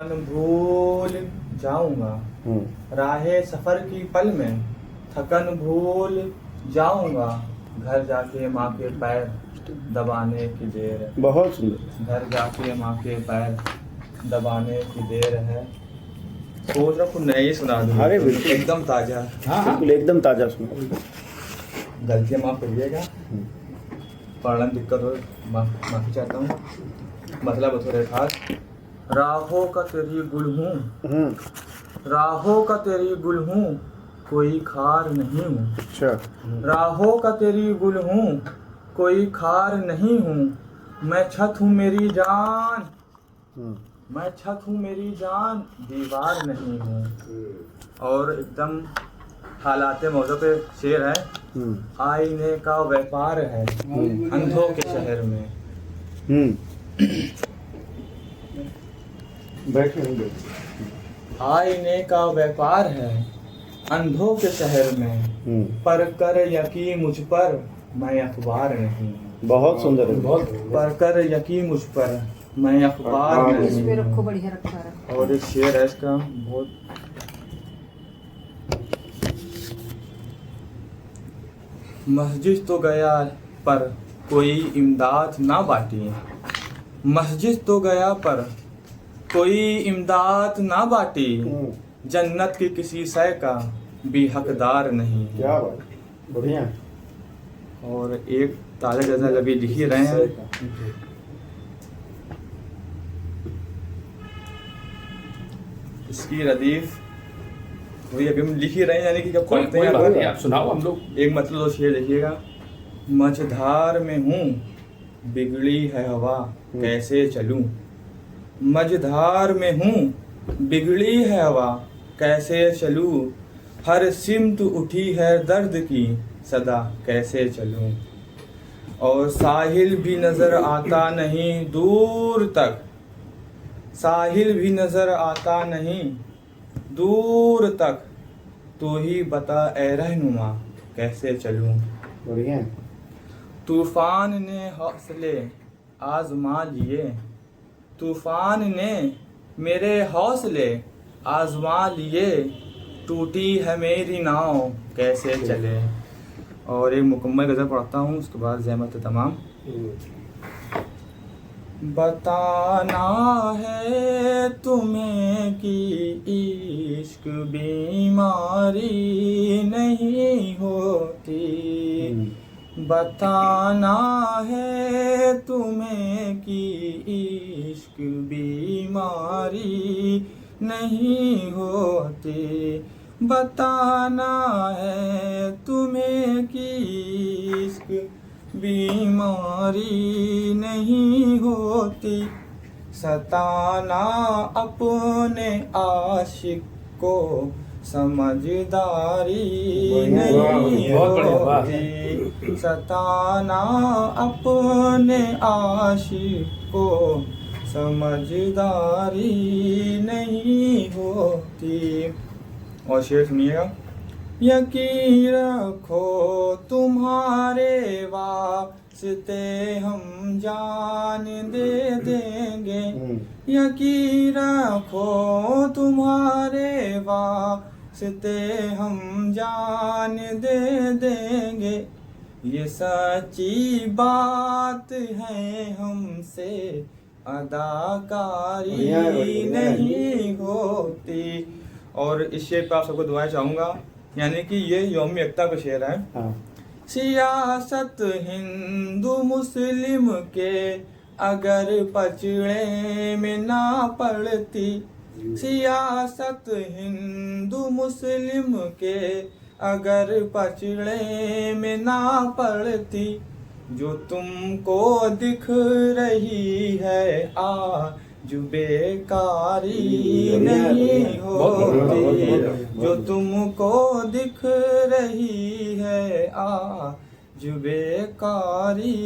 भूल जाऊंगा राहे सफर की पल में, थकन भूल जाऊंगा घर जाके माँ के पैर दबाने की देर है। बहुत सुंदर। घर जाके माँ के पैर दबाने की देर है। सोच रहा कुछ नया ही सुना दूं। अरे बिल्कुल एकदम ताजा। हाँ बिल्कुल एकदम ताजा सुना। गलतियाँ माफ करिएगा, पढ़ने में दिक्कत हो माफी चाहता हूँ। मतलब थोड़े खास राहों का तेरी गुल हूँ, राहों का तेरी गुल हूँ, कोई खार नहीं हूँ। अच्छा। राहों का तेरी गुल हूँ, कोई खार नहीं हूँ। मैं छत हूँ मेरी जान, मैं छत हूँ मेरी जान, दीवार नहीं हूँ। और एकदम हालाते मौजूद पे शेर है। आईने का व्यापार है अंधों के शहर में। बैठे आईने का व्यापार है अंधों के शहर में, पर कर यकीन मुझ पर मैं अखबार नहीं। बहुत सुंदर है। बहुत पर कर यकीन मुझ पर मैं अखबार नहीं। रखो बढ़िया रखा है। और एक शेर है इसका बहुत। मस्जिद तो गया पर कोई इमदाद ना बाटी, मस्जिद तो गया पर कोई इमदाद ना बाटी, जन्नत की किसी शय का भी हकदार नहीं। क्या बात, बढ़िया। और एक ताजा गजल अभी लिख ही रहे हैं। इसकी रदीफ वही अभी हम लिख ही रहे हैं, यानी कि जब पढ़ते हैं आप सुनाओ हम लोग। एक मतलब तो शेर देखिएगा। मझधार में हूँ बिगड़ी है हवा कैसे चलूं, मझधार में हूँ बिगड़ी है हवा कैसे चलूं, हर सिमत उठी है दर्द की सदा कैसे चलूं। और साहिल भी नजर आता नहीं दूर तक, साहिल भी नजर आता नहीं दूर तक, तू ही बता ए रहनुमा कैसे चलूं। बढ़िया। तूफान ने हौसले आजमा लिए, तूफान ने मेरे हौसले आजमा लिए, टूटी है मेरी नाव कैसे चले। और एक मुकम्मल गज़ल पढ़ता हूँ, उसके बाद ज़हमत तमाम। बताना है तुम्हें कि इश्क बीमारी नहीं होती, बताना है तुम्हें कि इश्क बीमारी नहीं होती, बताना है तुम्हें कि इश्क बीमारी नहीं होती, सताना अपने आशिक को समझदारी नहीं होती, सताना अपने आशिक को समझदारी नहीं होती। और शेर सुनिएगा। यकीन रखो तुम्हारे वास्ते हम जान दे देंगे, यकीन रखो तुम्हारे वास्ते हम जान दे देंगे, ये सच्ची बात है हमसे अदाकारी नहीं होती। और इस शेर पर आप सबको दुआएं चाहूँगा, यानी कि ये यौम एकता का शेर है। सियासत हिंदू मुस्लिम के अगर पचड़े में ना पड़ती, सियासत हिंदू मुस्लिम के अगर पचड़े में ना पड़ती, जो तुमको दिख रही है आज बेकारी नहीं होती, जो तुमको दिख रही है आज बेकारी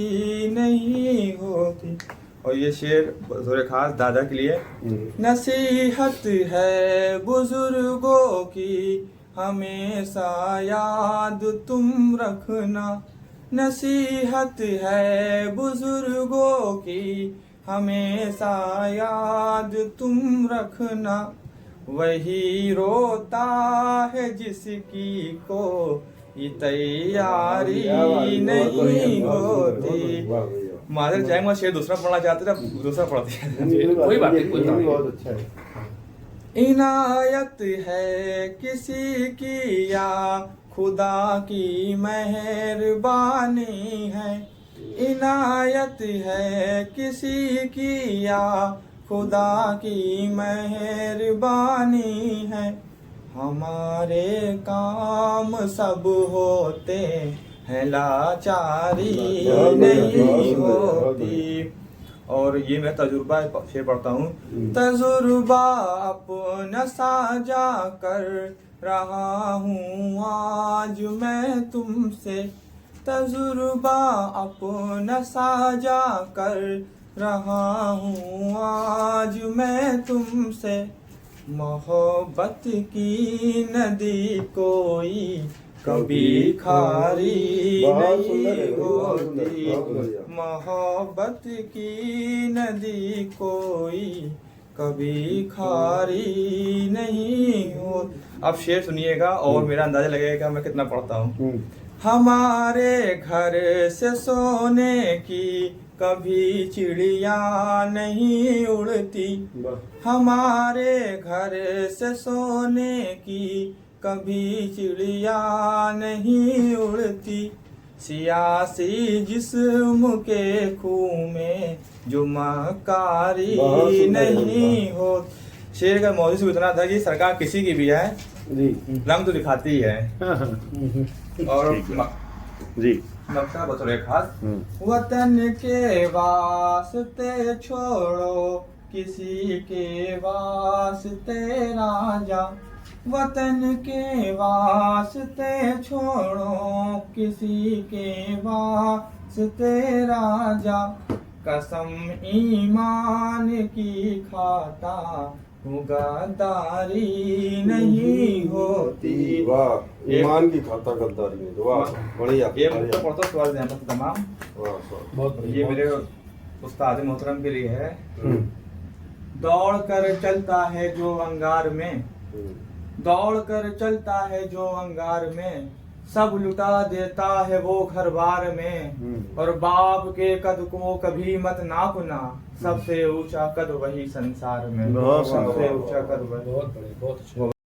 नहीं होती। और ये शेर थोड़े खास दादा के लिए। नसीहत है बुजुर्गों की हमेशा याद तुम रखना, नसीहत है बुजुर्गों की हमेशा याद तुम रखना, वही रोता है जिसकी को ये तैयारी नहीं होती। माधर जाएंगे शेर दूसरा पढ़ना चाहते थे, दूसरा पढ़ते हैं। कोई बात नहीं, कोई बात नहीं। बहुत अच्छा है। इनायत है किसी की या खुदा की मेहरबानी है, इनायत है किसी की या खुदा की मेहरबानी है, हमारे काम सब होते हैं लाचारी नहीं होती। और ये मैं तजुर्बा शेर पढ़ता हूँ। तजुर्बा अपना साझा कर रहा हूँ आज मैं तुमसे, तजुर्बा अपना साझा कर रहा हूँ आज मैं तुमसे, मोहब्बत की नदी कोई कभी खारी नहीं होती, मोहब्बत की नदी कोई कभी खारी नहीं हो। अब शेर सुनिएगा और मेरा अंदाजा लगेगा मैं कितना पढ़ता हूँ। हमारे घर से सोने की कभी चिड़िया नहीं उड़ती, हमारे घर से सोने की कभी चिड़िया नहीं उड़ती, सियासी जिस्म के खून में जो मकारी नहीं हो। शेर का मौजूद से इतना था कि सरकार किसी की भी है जी रंग तो दिखाती ही है। और जी नक्शा बतौर खास, वतन के वास्ते छोड़ो किसी के वास्ते राजा, वतन के वास्ते छोड़ो किसी के वास्ते राजा, कसम ईमान की खाता गद्दारी नहीं होती। वाह, ईमान की खाता गद्दारी नहीं। वाह बढ़िया। ये मुझे पढ़ता सवाल देना था तमाम। वाह ये मेरे उस्ताद मोहतरम के लिए है। दौड़ कर चलता है जो अंगार में, दौड़ कर चलता है जो अंगार में, सब लुटा देता है वो घर बार में, और बाप के कद को कभी मत नापना, सबसे ऊंचा कद वही संसार में। बहुत सबसे ऊंचा कद वही। बहुत बड़े, बहुत अच्छे।